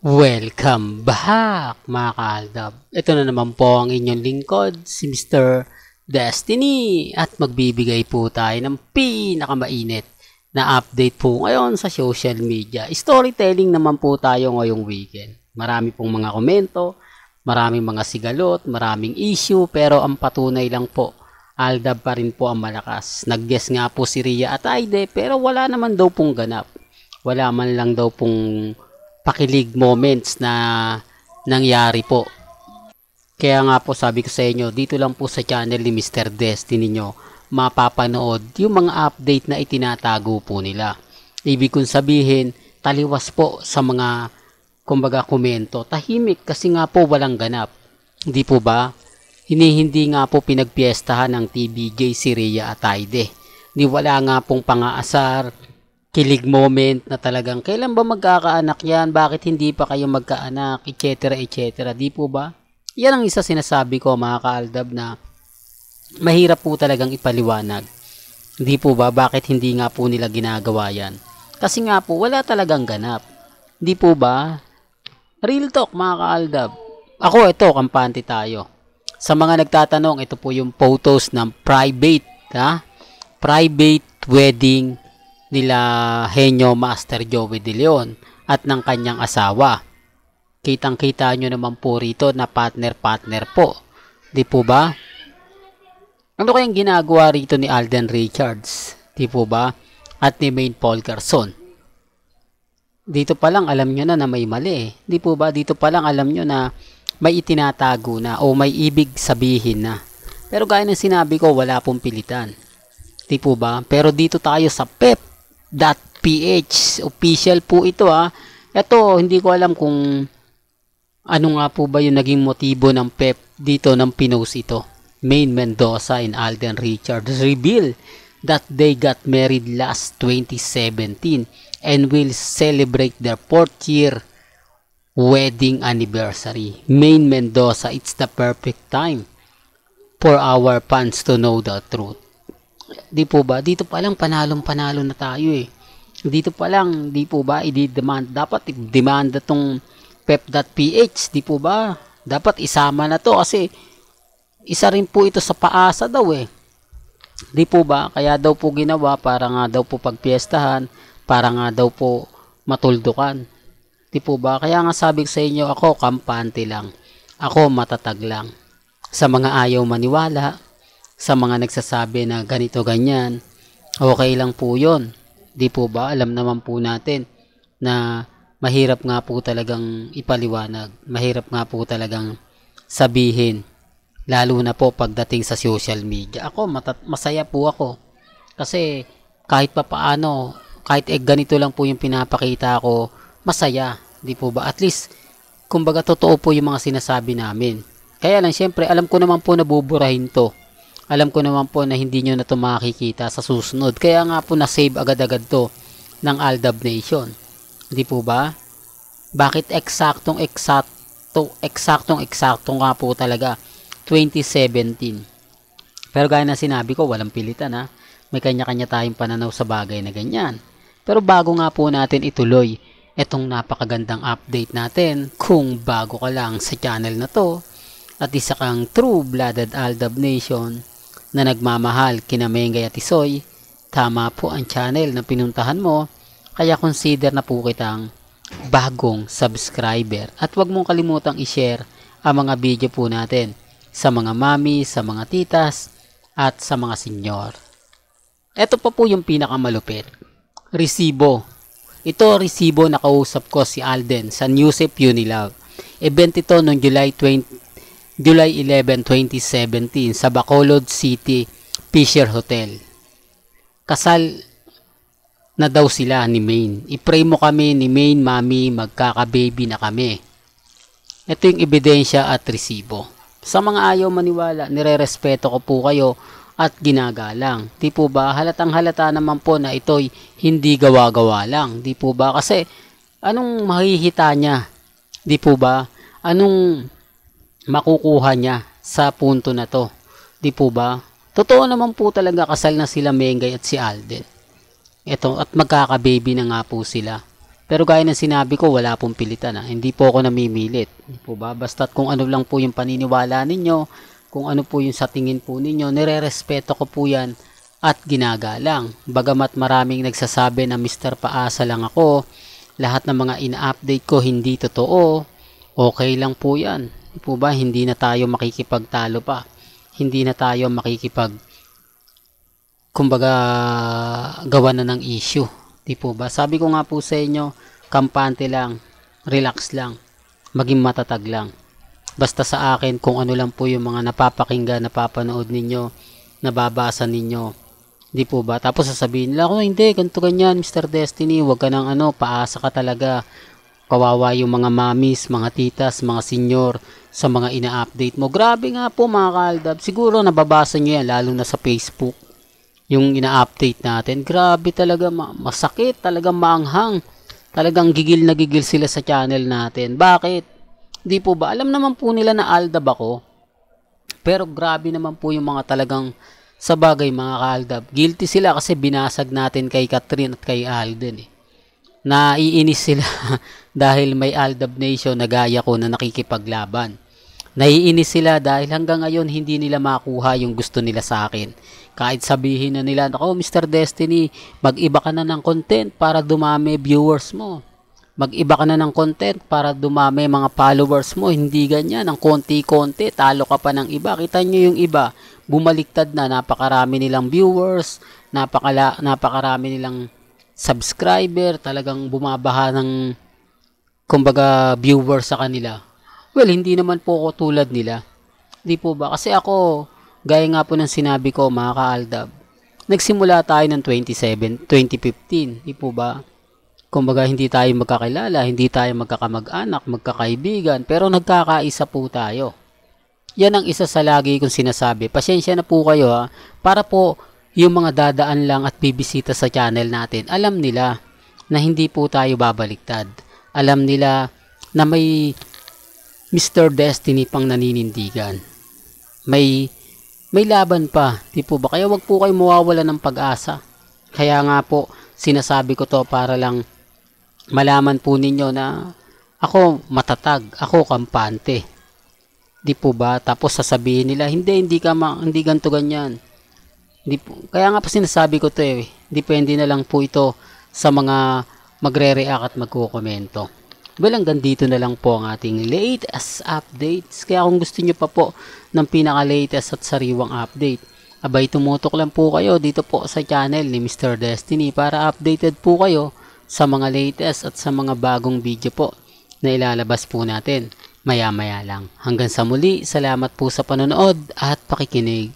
Welcome back mga kaaldab. Ito na naman po ang inyong lingkod, si Mr. Destiny. At magbibigay po tayo ng pinakamainit na update po ngayon sa social media. Storytelling naman po tayo ngayong weekend. Marami pong mga komento, maraming mga sigalot, maraming issue. Pero ang patunay lang po, Aldab pa rin po ang malakas. Nag-guess nga po si Rhea at Aide pero wala naman daw pong ganap. Wala man lang daw pong pakilig moments na nangyari po. Kaya nga po sabi ko sa inyo, dito lang po sa channel ni Mr. Destiny nyo mapapanood yung mga update na itinatago po nila. Ibig kong sabihin, taliwas po sa mga kumbaga komento. Tahimik kasi nga po walang ganap. Hindi po ba? Hindi nga po pinagpiestahan ng TBJ si Rhea at Aide. Di wala nga pong pangaasar, kilig moment na talagang kailan ba magkakaanak yan, bakit hindi pa kayo magkaanak, etc. etc. Di po ba? Yan ang isa sinasabi ko mga kaaldab na mahirap po talagang ipaliwanag. Di po ba? Bakit hindi nga po nila ginagawa yan? Kasi nga po wala talagang ganap. Di po ba? Real talk mga kaaldab. Ako ito, kampante tayo. Sa mga nagtatanong, ito po yung photos ng private wedding nila Henyo Master Joey De Leon at ng kanyang asawa. Kitang-kita nyo naman po rito na partner-partner po. Di po ba? Ano kayang ginagawa rito ni Alden Richards? Di po ba? At ni Maine Polkerson. Dito pa lang alam nyo na may mali. Di po ba? Dito pa lang alam nyo na may itinatago na o may ibig sabihin na. Pero gaya ng sinabi ko, wala pong pilitan. Di po ba? Pero dito tayo sa pep.ph official po ito Ito, hindi ko alam kung ano nga po ba yung naging motibo ng pep dito ng pinost ito. Maine Mendoza and Alden Richards reveal that they got married last 2017 and will celebrate their 4th year wedding anniversary. Maine Mendoza, it's the perfect time for our fans to know the truth. Di po ba? Dito pa lang panalong-panalo na tayo Dito pa lang, di po ba, i-demand. Dapat i-demand itong pep.ph, di po ba? Dapat isama na to kasi isa rin po ito sa paasa daw Di po ba? Kaya daw po ginawa para nga daw po pagpiestahan, para nga daw po matuldukan. Di po ba? Kaya nga sabi ko sa inyo, ako kampante lang. Ako matatag lang. Sa mga ayaw maniwala, sa mga nagsasabi na ganito ganyan, okay lang po yun. Di po ba? Alam naman po natin na mahirap nga po talagang ipaliwanag. Mahirap nga po talagang sabihin. Lalo na po pagdating sa social media. Ako, masaya po ako. Kasi kahit pa paano, kahit ganito lang po yung pinapakita ko, masaya. Di po ba? At least, kumbaga totoo po yung mga sinasabi namin. Kaya lang, syempre, alam ko naman po na buburahin to. Alam ko naman po na hindi nyo na ito makikita sa susunod. Kaya nga po na-save agad-agad to ng Aldab Nation. Hindi po ba? Bakit eksaktong nga po talaga 2017. Pero gaya na sinabi ko, walang pilitan May kanya-kanya tayong pananaw sa bagay na ganyan. Pero bago nga po natin ituloy itong napakagandang update natin, kung bago ka lang sa channel na to at isa kang true-blooded Aldab Nation na nagmamahal kina Mengay at Isoy, tama po ang channel na pinuntahan mo, kaya consider na po kitang bagong subscriber. At huwag mong kalimutang i-share ang mga video po natin sa mga mami, sa mga titas, at sa mga senyor. Ito pa po yung pinakamalupit. Resibo. Ito resibo na kausap ko si Alden sa Newsep Unilove. Event ito noong July 11, 2017 sa Bacolod City Fisher Hotel. Kasal na daw sila ni Maine. I-pray mo kami ni Maine, mami, magkaka-baby na kami. Ito yung ebidensya at resibo. Sa mga ayaw maniwala, nire-respeto ko po kayo at ginagalang. Di po ba? Halatang halata naman po na ito'y hindi gawa-gawa lang. Di po ba? Kasi anong mahihita niya? Di po ba? Anong makukuha niya sa punto na to? Di po ba? Totoo naman po talaga kasal na sila Mengay at si Alden. Ito, at magkaka-baby na nga po sila. Pero gaya ng sinabi ko, wala pong pilitan Hindi po ako namimilit. Di po ba? Basta't kung ano lang po yung paniniwala ninyo, kung ano po yung sa tingin po ninyo, nirerespeto ko po yan at ginagalang. Bagamat maraming nagsasabi na Mr. Paasa lang ako, lahat ng mga ina-update ko hindi totoo, okay lang po yan. Di po ba? Hindi na tayo makikipagtalo pa. Hindi na tayo kumbaga gawa na ng issue. Di po ba? Sabi ko nga po sa inyo, kampante lang, relax lang, maging matatag lang. Basta sa akin, kung ano lang po yung mga napapakinggan, napapanood ninyo, nababasa ninyo. Di po ba? Tapos sasabihin nila, hindi, ganito ganyan, Mr. Destiny, wag ka ng paasa ka talaga. Kawawa yung mga mamis, mga titas, mga senior sa mga ina-update mo. Grabe nga po mga kaaldab. Siguro nababasa nyo yan, lalo na sa Facebook. Yung ina-update natin, grabe talaga, masakit, talagang maanghang. Talagang gigil na gigil sila sa channel natin. Bakit? Di po ba? Alam naman po nila na aldab ako. Pero grabe naman po yung mga talagang sa bagay mga kaaldab. Guilty sila kasi binasag natin kay Catherine at kay Alden. Naiinis sila dahil may Aldab Nation na gaya ko na nakikipaglaban. Naiinis sila dahil hanggang ngayon hindi nila makuha yung gusto nila sa akin. Kahit sabihin na nila, "Nako, Mr. Destiny, mag-iba ka na ng content para dumami viewers mo. Mag-iba ka na ng content para dumami mga followers mo." Hindi ganyan. Ang konti-konti, talo ka pa ng iba. Kita nyo yung iba, bumaliktad na. Napakarami nilang viewers, napakarami nilang subscriber, talagang bumabaha ng kumbaga viewers sa kanila. Well, hindi naman po ako tulad nila. Di po ba? Kasi ako, gaya nga po ng sinabi ko mga kaaldab, nagsimula tayo ng 2015. Di po ba? Kumbaga hindi tayo magkakilala, hindi tayo magkakamag-anak, magkakaibigan, pero nagkakaisa po tayo. Yan ang isa sa lagi kong sinasabi. Pasensya na po kayo para po yung mga dadaan lang at bibisita sa channel natin, alam nila na hindi po tayo babaliktad. Alam nila na may Mr. Destiny pang naninindigan. May laban pa, di po ba? Kaya wag po kayo mawawala ng pag-asa. Kaya nga po, sinasabi ko to para lang malaman po ninyo na ako matatag, ako kampante. Di po ba? Tapos sasabihin nila, hindi ganito ganyan. Kaya nga po sinasabi ko to depende na lang po ito sa mga magre-react at magko-komento. Well, hanggang dito na lang po ang ating latest updates. Kaya kung gusto nyo pa po ng pinaka-latest at sariwang update, abay tumutok lang po kayo dito po sa channel ni Mr. Destiny para updated po kayo sa mga latest at sa mga bagong video po na ilalabas po natin maya-maya lang. Hanggang sa muli, salamat po sa panonood at pakikinig.